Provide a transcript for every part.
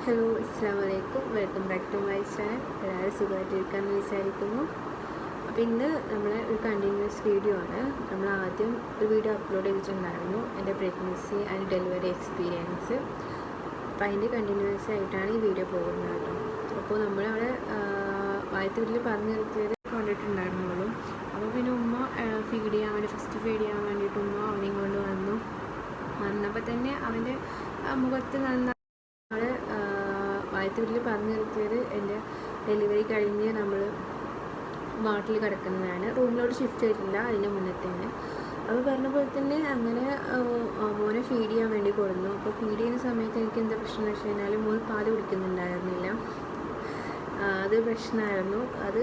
Hello, അസ്സാം വലൈക്കും. Welcome back to my channel. എല്ലാവരും സുഖമായിട്ടിരിക്കാമെന്ന് വിചാരിക്കുന്നു. അപ്പോൾ ഇന്ന് നമ്മളെ ഒരു കണ്ടിന്യൂസ് വീഡിയോ ആണ്. നമ്മൾ ആദ്യം ഒരു വീഡിയോ അപ്ലോഡ് ചെയ്തിട്ടുണ്ടായിരുന്നു, എൻ്റെ പ്രഗ്നൻസി ആൻഡ് ഡെലിവറി എക്സ്പീരിയൻസ്. അപ്പോൾ അതിൻ്റെ കണ്ടിന്യൂസ് ആയിട്ടാണ് ഈ വീഡിയോ പോകുന്നത് കേട്ടോ. അപ്പോൾ നമ്മളവിടെ ആദ്യത്തെ വീട്ടിൽ പറഞ്ഞു നിർത്തിയത് കണ്ടിട്ടുണ്ടായിരുന്നുള്ളൂ. അപ്പോൾ പിന്നെ ഉമ്മ ഫീഡ് ചെയ്യാൻ വേണ്ടി ഫസ്റ്റ് ഫീഡ് ചെയ്യാൻ വേണ്ടിയിട്ട് ഉമ്മ അവനെയും കൊണ്ട് വന്നപ്പോൾ തന്നെ അവൻ്റെ മുഖത്ത് ആദ്യത്തെ വീട്ടിൽ പറഞ്ഞു നിർത്തിയത് എൻ്റെ ഡെലിവറി കഴിഞ്ഞ് നമ്മൾ വാട്ടിൽ കിടക്കുന്നതാണ്. റൂമിലോട്ട് ഷിഫ്റ്റ് ചെയ്തിട്ടില്ല, അതിൻ്റെ മുന്നത്തേന്. അപ്പോൾ പറഞ്ഞ പോലെ തന്നെ അങ്ങനെ മോനെ ഫീഡ് ചെയ്യാൻ വേണ്ടി കൊടുന്നു. അപ്പോൾ ഫീഡ് ചെയ്യുന്ന സമയത്ത് എനിക്ക് എന്താ പ്രശ്നം എന്ന് വെച്ച് കഴിഞ്ഞാൽ മോൻ പാല് കുടിക്കുന്നുണ്ടായിരുന്നില്ല. അത് പ്രശ്നമായിരുന്നു. അത്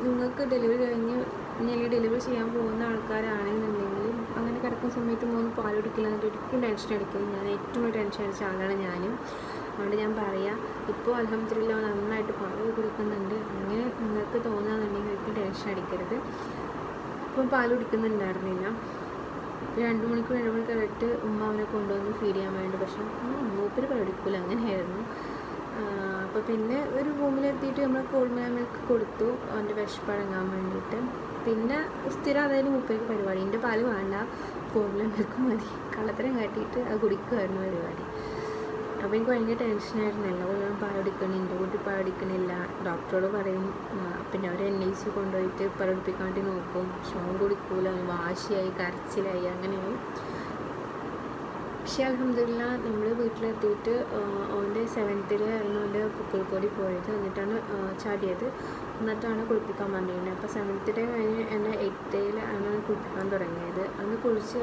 നിങ്ങൾക്ക് ഡെലിവറി കഴിഞ്ഞ് ഇനി ഡെലിവറി ചെയ്യാൻ പോകുന്ന ആൾക്കാരാണെന്നുണ്ടെങ്കിലും അങ്ങനെ കിടക്കുന്ന സമയത്ത് മോൻ പാൽ കുടിക്കില്ല എന്നിട്ട് ഒരിക്കലും ടെൻഷൻ അടിക്കും. ഞാൻ ഏറ്റവും ടെൻഷൻ അടിച്ച ആളാണ് ഞാനും. അതുകൊണ്ട് ഞാൻ പറയാം, ഇപ്പോൾ അൽഹംദുലില്ലാ നന്നായിട്ട് പാൽ കുടിക്കുന്നുണ്ട്. അങ്ങനെ നിങ്ങൾക്ക് തോന്നുകയാണെന്നുണ്ടെങ്കിൽ ഒരിക്കലും ടെൻഷൻ അടിക്കരുത്. ഇപ്പം പാൽ കുടിക്കുന്നുണ്ടായിരുന്നില്ല. 2 മണിക്കൂറായിട്ട് ഉമ്മ അവനെ കൊണ്ടുവന്ന് ഫീഡ് ചെയ്യാൻ വേണ്ടി, പക്ഷേ മൂപ്പര് പഠിക്കില്ല, അങ്ങനെയായിരുന്നു. അപ്പോൾ പിന്നെ ഒരു റൂമിലെത്തിയിട്ട് നമ്മൾ ഫോർമുല മിൽക്ക് കൊടുത്തു അവൻ്റെ വിശപ്പടങ്ങാൻ വേണ്ടിയിട്ട്. പിന്നെ സ്ഥിരം അതായത് മൂപ്പർക്ക് പരിപാടി, എൻ്റെ പാല് വേണ്ട, ഫോർമുല മിൽക്ക് മതി, കള്ളത്തരം കാട്ടിയിട്ട് അത് കുടിക്കുമായിരുന്നു പരിപാടി. അപ്പോൾ എനിക്ക് ഭയങ്കര ടെൻഷനായിരുന്നല്ലോ, പാൽ കുടിക്കണം, എൻ്റെ കുട്ടി പാൽ കുടിക്കണില്ല. ഡോക്ടറോട് പറയും, പിന്നെ അവർ NIC കൊണ്ടുപോയിട്ട് പാൽ നോക്കും, ഷോൺ കുടിക്കൂല, വാശിയായി, കരച്ചിലായി, അങ്ങനെയായി. പക്ഷേ അൽഹംദുലില്ലാ നമ്മൾ വീട്ടിലെത്തിയിട്ട് അവൻ്റെ 7th ആയിരുന്നു അവൻ്റെ പുക്കിൾക്കൊടി പോയത്. എന്നിട്ടാണ് ചാടിയത്, എന്നിട്ടാണ് കുളിപ്പിക്കാൻ പറഞ്ഞിരുന്നത്. അപ്പോൾ 7th കഴിഞ്ഞ് എന്നെ 8th ആണ് കുളിപ്പിക്കാൻ തുടങ്ങിയത്. അന്ന് കുളിച്ച്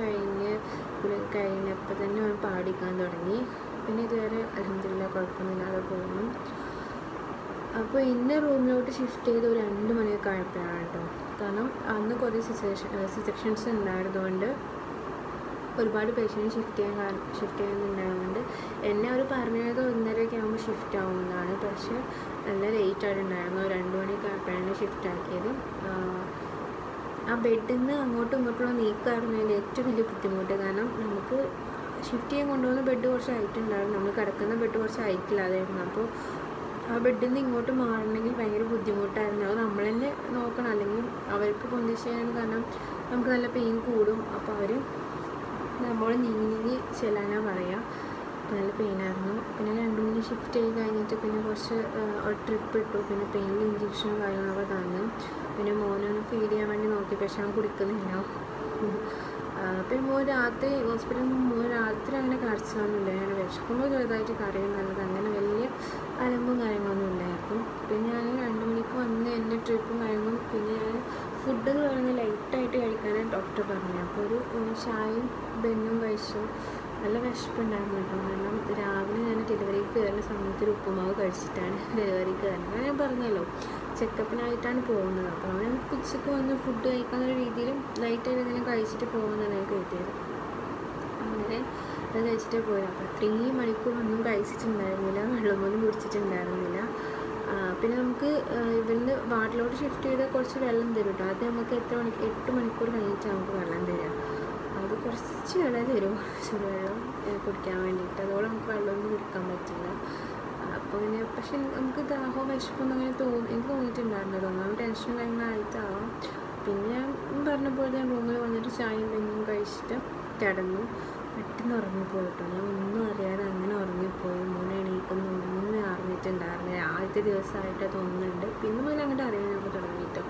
കഴിഞ്ഞപ്പോൾ തന്നെ അവൻ പാടിക്കാൻ തുടങ്ങി. പിന്നെ ഇതുവരെ അൽഹംദുലില്ലാ കുഴപ്പമൊന്നുമില്ലാതെ പോകുന്നു. അപ്പോൾ ഇന്ന റൂമിലോട്ട് ഷിഫ്റ്റ് ചെയ്ത് ഒരു 2 മണിയൊക്കെ ആയപ്പോഴാണ് കേട്ടോ. കാരണം അന്ന് കുറേ സിസെക്ഷൻസ് ഉണ്ടായിരുന്നതുകൊണ്ട് ഒരുപാട് പേഷ്യൻറ്റ് ഷിഫ്റ്റ് ചെയ്യുന്നുണ്ടായതുകൊണ്ട് എന്നെ അവർ പറഞ്ഞത് 1:30 ആകുമ്പോൾ ഷിഫ്റ്റ് ആവുന്നതാണ്. പക്ഷേ നല്ല ലേറ്റ് ആയിട്ടുണ്ടായിരുന്നു. 2 മണിയൊക്കെ ആയപ്പോഴാണ് ഷിഫ്റ്റ് ആക്കിയത്. ആ ബെഡിൽ നിന്ന് അങ്ങോട്ടും ഇങ്ങോട്ടുള്ള നീക്കമായിരുന്നു അതിൻ്റെ ഏറ്റവും വലിയ ബുദ്ധിമുട്ട്. കാരണം നമുക്ക് ഷിഫ്റ്റ് ചെയ്യാൻ കൊണ്ടുപോകുന്ന ബെഡ് കുറച്ച് ഹൈറ്റ് ഉണ്ടായിരുന്നു, നമ്മൾ കിടക്കുന്ന ബെഡ് കുറച്ച് ഹൈറ്റില്ലാതായിരുന്നു. അപ്പോൾ ആ ബെഡിൽ നിന്ന് ഇങ്ങോട്ട് മാറണമെങ്കിൽ ഭയങ്കര ബുദ്ധിമുട്ടായിരുന്നു. അത് നമ്മൾ തന്നെ നോക്കണം, അല്ലെങ്കിൽ അവർക്ക് പൊന്തിച്ച് ചെയ്യാൻ, കാരണം നമുക്ക് നല്ല പെയിൻ കൂടും. അപ്പോൾ അവർ നമ്മൾ നീങ്ങി ചെല്ലാനാണ് പറയുക. നല്ല പെയിനായിരുന്നു. പിന്നെ 2 മണി ഷിഫ്റ്റ് ചെയ്ത് കഴിഞ്ഞിട്ട് പിന്നെ കുറച്ച് ട്രിപ്പ് ഇട്ടു. പിന്നെ പെയിനിൽ ഇഞ്ചക്ഷനും കാര്യങ്ങളൊക്കെ തന്നു. പിന്നെ മോനൊന്ന് ഫീഡ് ചെയ്യാൻ വേണ്ടി നോക്കി, പക്ഷെ അവൻ കുടിക്കുന്നില്ല. പിന്നെ മോൻ രാത്രി ഹോസ്പിറ്റലിൽ നിന്ന് മോൻ രാത്രി അങ്ങനെ കരച്ചിലൊന്നുമില്ല. ഞാൻ വിശക്കുമ്പോൾ ചെറുതായിട്ട് കരയും, നല്ലത് അങ്ങനെ വലിയ അലമ്പും കാര്യങ്ങളൊന്നും ഇല്ലായിരുന്നു. പിന്നെ ഞാൻ 2 മണിക്ക് വന്ന് എൻ്റെ ട്രിപ്പും കാര്യങ്ങളും, പിന്നെ ഞാൻ ഫുഡ് എന്ന് പറയുന്നത് ലൈറ്റായിട്ട് കഴിക്കാനാണ് ഡോക്ടർ പറഞ്ഞു. അപ്പോൾ ഒരു ചായയും ബെന്നും കഴിച്ചു. നല്ല വിശപ്പുണ്ടായിരുന്നു കേട്ടോ. കാരണം രാവിലെ ഞാൻ ഡെലിവറിക്ക് കയറുന്ന സമയത്ത് ഒരു ഉപ്പുമാവ് കഴിച്ചിട്ടാണ് ഡെലിവറിക്ക് കയറുന്നത്. ഞാൻ പറഞ്ഞല്ലോ, ചെക്കപ്പിനായിട്ടാണ് പോകുന്നത്. അപ്പോൾ അവൻ ഉച്ചയ്ക്ക് വന്ന് ഫുഡ് കഴിക്കാവുന്ന രീതിയിലും ലൈറ്റായിട്ട് എന്തെങ്കിലും കഴിച്ചിട്ട് പോകുന്നതാണ് ഞാൻ കരുതിയത്. അങ്ങനെ അത് കഴിച്ചിട്ടേ പോയത്. അപ്പോൾ 3 മണിക്കൂർ ഒന്നും കഴിച്ചിട്ടുണ്ടായിരുന്നില്ല, വെള്ളമൊന്നും കുടിച്ചിട്ടുണ്ടായിരുന്നില്ല. പിന്നെ നമുക്ക് ഇവിടുന്ന് വാർഡിലോട്ട് ഷിഫ്റ്റ് ചെയ്താൽ കുറച്ച് വെള്ളം തരും കേട്ടോ. അത് നമുക്ക് 8 മണിക്കൂർ കഴിഞ്ഞിട്ട് നമുക്ക് വെള്ളം തരാം. അത് കുറച്ച് വെള്ളം തരും, ചൂടുവെള്ളം കുടിക്കാൻ വേണ്ടിയിട്ട്. അതോടെ നമുക്ക് വെള്ളമൊന്നും കുടിക്കാൻ പറ്റില്ല. അപ്പോൾ പിന്നെ പക്ഷെ നമുക്ക് ദാഹവും വിശപ്പൊന്നും അങ്ങനെ എനിക്ക് തോന്നിയിട്ടുണ്ടായിരുന്നല്ലോ. ഒന്നാമത് ടെൻഷനും കാര്യങ്ങളായിട്ടാവാം. പിന്നെ ഞാൻ പറഞ്ഞ പോലെ ഞാൻ റൂമിൽ വന്നിട്ട് ചായയും ബെന്നും കഴിച്ചിട്ട് കിടന്നു. പെട്ടെന്ന് ഉറങ്ങിപ്പോയി കേട്ടോ. ഞാൻ ഒന്നും അറിയാതെ അങ്ങനെ ഉറങ്ങിപ്പോയി. മോനെ എണീക്കൊന്നും ഒന്നും അറിഞ്ഞിട്ടുണ്ടായിരുന്നില്ല. ആദ്യത്തെ ദിവസമായിട്ട് തോന്നുന്നുണ്ട്. പിന്നെ മുതൽ അങ്ങോട്ട് അറിയാനൊക്കെ തുടങ്ങിയിട്ടോ.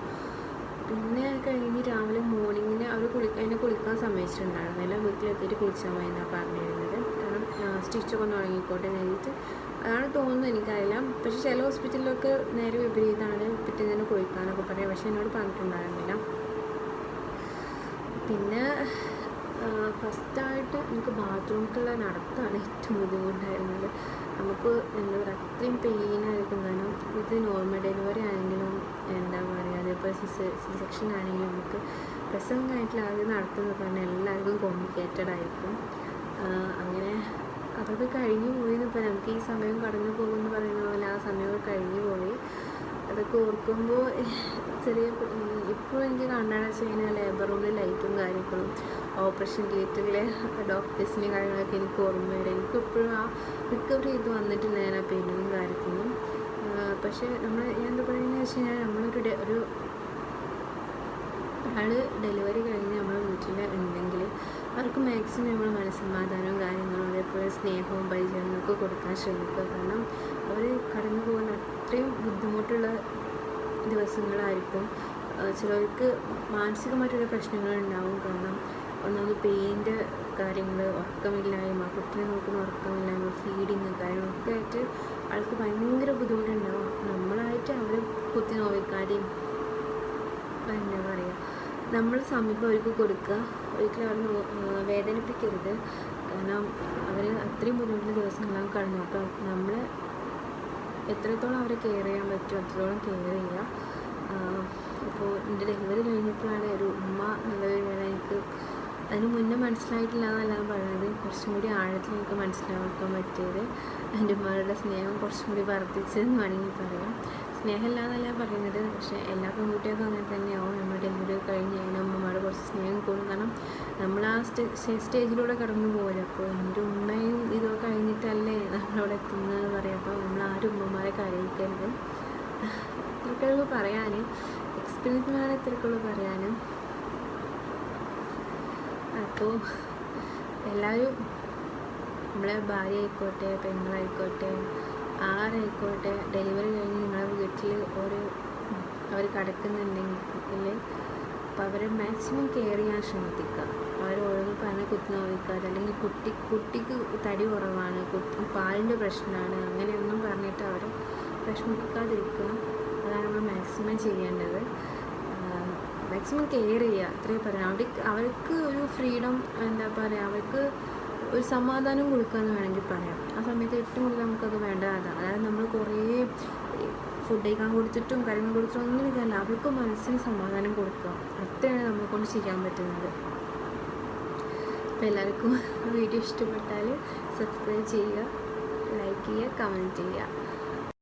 പിന്നെ കഴിഞ്ഞ് രാവിലെ മോർണിംഗിന് അവർ എന്നെ കുളിക്കാൻ സമ്മതിച്ചിട്ടുണ്ടായിരുന്നില്ല. വീട്ടിലെത്തിയിട്ട് കുളിച്ചാൽ മതി എന്നാണ് പറഞ്ഞിരുന്നത്. കാരണം സ്റ്റിച്ചൊക്കെ ഒന്ന് ഉണങ്ങിക്കോട്ടെ കഴിഞ്ഞിട്ട് അതാണ് തോന്നുന്നത്, എനിക്കറിയില്ല. പക്ഷേ ചില ഹോസ്പിറ്റലിലൊക്കെ നേരെ വിപരീതമാണ്, പിറ്റേന്ന് തന്നെ കുളിക്കാനൊക്കെ പറയാം. പക്ഷേ എന്നോട് പറഞ്ഞിട്ടുണ്ടായിരുന്നില്ല. പിന്നെ ഫസ്റ്റായിട്ട് എനിക്ക് ബാത്റൂമിലേക്കുള്ള നടത്തമാണ് ഏറ്റവും ബുദ്ധിമുട്ടായിരുന്നത്. നമുക്ക് എന്താ പറയുക, അത്രയും പെയിനായിരിക്കും. കാരണം ഇത് നോർമൽ ഡെലിവറി ആണെങ്കിലും എന്താ പറയുക, അതേപോലെ സെക്ഷൻ ആണെങ്കിലും നമുക്ക് പ്രസവം കഴിഞ്ഞിട്ടുള്ള ആദ്യം നടത്തുന്നത് പറഞ്ഞാൽ എല്ലാവർക്കും കോംപ്ലിക്കേറ്റഡ് ആയിരിക്കും. അങ്ങനെ അതൊക്കെ കഴിഞ്ഞു പോയി. ഇപ്പോൾ നമുക്ക് ഈ സമയം കടന്നു പോകുമെന്ന് പറയുന്ന പോലെ ആ സമയമൊക്കെ കഴിഞ്ഞു പോയി. അതൊക്കെ ഓർക്കുമ്പോൾ ചെറിയ ഇപ്പോൾ എനിക്ക് കണ്ണട വെച്ച് കഴിഞ്ഞാൽ ലേബർ റൂമിൽ ലൈറ്റും കാര്യങ്ങളും ഓപ്പറേഷൻ തിയേറ്ററിലെ ഡോക്ടേഴ്സിൻ്റെ കാര്യങ്ങളൊക്കെ എനിക്ക് ഓർമ്മ വരും. എനിക്കിപ്പോഴും ആ റിക്കവറി ചെയ്ത് വന്നിട്ടില്ല ഞാൻ ആ പെയിനും കാര്യത്തിനും. പക്ഷേ നമ്മൾ ഞാൻ എന്താ പറയുന്നത് വെച്ച് കഴിഞ്ഞാൽ നമ്മളൊരു ഒരാൾ ഡെലിവറി കഴിഞ്ഞ് നമ്മളെ വീട്ടിൽ ഉണ്ടെങ്കിൽ അവർക്ക് മാക്സിമം നമ്മൾ മനസ്സമാധാനവും കാര്യങ്ങളും അതേപോലെ സ്നേഹവും പരിചരണമൊക്കെ കൊടുക്കാൻ ശ്രമിക്കുക. കാരണം അവർ കടന്നു പോകുന്ന അത്രയും ബുദ്ധിമുട്ടുള്ള ദിവസങ്ങളായിരിക്കും. ചിലർക്ക് മാനസികമായിട്ടുള്ള പ്രശ്നങ്ങളുണ്ടാവും. കാരണം ഒന്നാമത് പെയിൻ്റെ കാര്യങ്ങൾ, ഉറക്കമില്ലായ്മ, കുട്ടിനെ നോക്കുന്ന ഉറക്കമില്ലായ്മ, ഫീഡിങ് കാര്യങ്ങളൊക്കെ ആയിട്ട് ആൾക്ക് ഭയങ്കര ബുദ്ധിമുട്ടുണ്ടാവും. നമ്മളായിട്ട് അവരെ കുത്തി നോവിക്കാതെയും എന്താ പറയുക, നമ്മൾ സമീപം അവർക്ക് കൊടുക്കുക, ഒരിക്കലും അവർ വേദനിപ്പിക്കരുത്. കാരണം അവർ അത്രയും ബുദ്ധിമുട്ടുള്ള ദിവസങ്ങളാണ് കടന്നു. അപ്പം നമ്മൾ എത്രത്തോളം അവരെ കെയർ ചെയ്യാൻ പറ്റും അത്രത്തോളം കെയർ ചെയ്യുക. അപ്പോൾ എൻ്റെ ഡെലിവറി കഴിഞ്ഞപ്പോഴാണ് ഒരു ഉമ്മ എന്നുള്ളൊരു വേല എനിക്ക് അതിന് മുന്നേ മനസ്സിലായിട്ടില്ല എന്നല്ല പറയുന്നത്, കുറച്ചും കൂടി ആഴത്തിൽ എനിക്ക് മനസ്സിലാക്കാൻ പറ്റിയത്. എൻ്റെ ഉമ്മയുടെ സ്നേഹം കുറച്ചും കൂടി വർദ്ധിച്ചതെന്ന് വേണമെങ്കിൽ പറയാം. സ്നേഹമില്ല എന്നല്ല പറയുന്നത്, പക്ഷേ എല്ലാ പെൺകുട്ടികൾക്കും അങ്ങനെ തന്നെയാവും. നമ്മൾ ഡെലിവറി കഴിഞ്ഞ് കഴിഞ്ഞാൽ ഉമ്മമാരുടെ കുറച്ച് സ്നേഹം കൂടും. കാരണം നമ്മൾ ആ സ്റ്റേജിലൂടെ കടന്നു പോകില്ല. അപ്പോൾ എൻ്റെ ഉമ്മയും ഇതൊക്കെ കഴിഞ്ഞിട്ടല്ലേ നമ്മളവിടെ എത്തുന്നതെന്ന് പറയാം. അപ്പോൾ നമ്മൾ ആരും ഉമ്മമാരെ കരയിക്കരുത്. ഇത്രക്കുള്ളൂ പറയാൻ, എക്സ്പീരിയൻസിനാണ് ഇത്രക്കുള്ളൂ പറയാൻ. അപ്പോൾ എല്ലാവരും നമ്മളെ ഭാര്യ ആയിക്കോട്ടെ, പെങ്ങളായിക്കോട്ടെ, ആരായിക്കോട്ടെ, ഡെലിവറി കഴിഞ്ഞ് നിങ്ങളെ വീട്ടിൽ അവർ കിടക്കുന്നുണ്ടെങ്കിൽ അപ്പോൾ അവരെ മാക്സിമം കെയർ ചെയ്യാൻ ശ്രമിക്കുക. അവർ ഓരോന്ന് പറഞ്ഞ് കുത്തി നോവിക്കാതെ, അല്ലെങ്കിൽ കുട്ടിക്ക് തടി കുറവാണ്, പാലിൻ്റെ പ്രശ്നമാണ്, അങ്ങനെയൊന്നും പറഞ്ഞിട്ട് അവരെ വിഷമിപ്പിക്കാതിരിക്കുക. അതാണ് നമ്മൾ മാക്സിമം ചെയ്യേണ്ടത്. മാക്സിമം കെയർ ചെയ്യുക, അത്രയും പറയാം. അവർക്ക് ഒരു ഫ്രീഡം, എന്താ പറയുക, അവർക്ക് ഒരു സമാധാനം കൊടുക്കുകയെന്ന് വേണമെങ്കിൽ പറയാം. ആ സമയത്ത് ഏറ്റവും കൂടുതൽ നമുക്കത് വേണ്ടത് അതാണ്. അതായത് നമ്മൾ കുറേ ഫുഡ് കഴിക്കാൻ കൊടുത്തിട്ടും കാര്യങ്ങൾ കൊടുത്തിട്ടും ഒന്നും ഇതല്ല, അവർക്ക് മനസ്സിന് സമാധാനം കൊടുക്കുക. അത്രയാണ് നമ്മളെ കൊണ്ട് ചെയ്യാൻ പറ്റുന്നത്. അപ്പോൾ എല്ലാവർക്കും വീഡിയോ ഇഷ്ടപ്പെട്ടാൽ സബ്സ്ക്രൈബ് ചെയ്യുക, ലൈക്ക് ചെയ്യുക, കമൻറ്റ് ചെയ്യുക.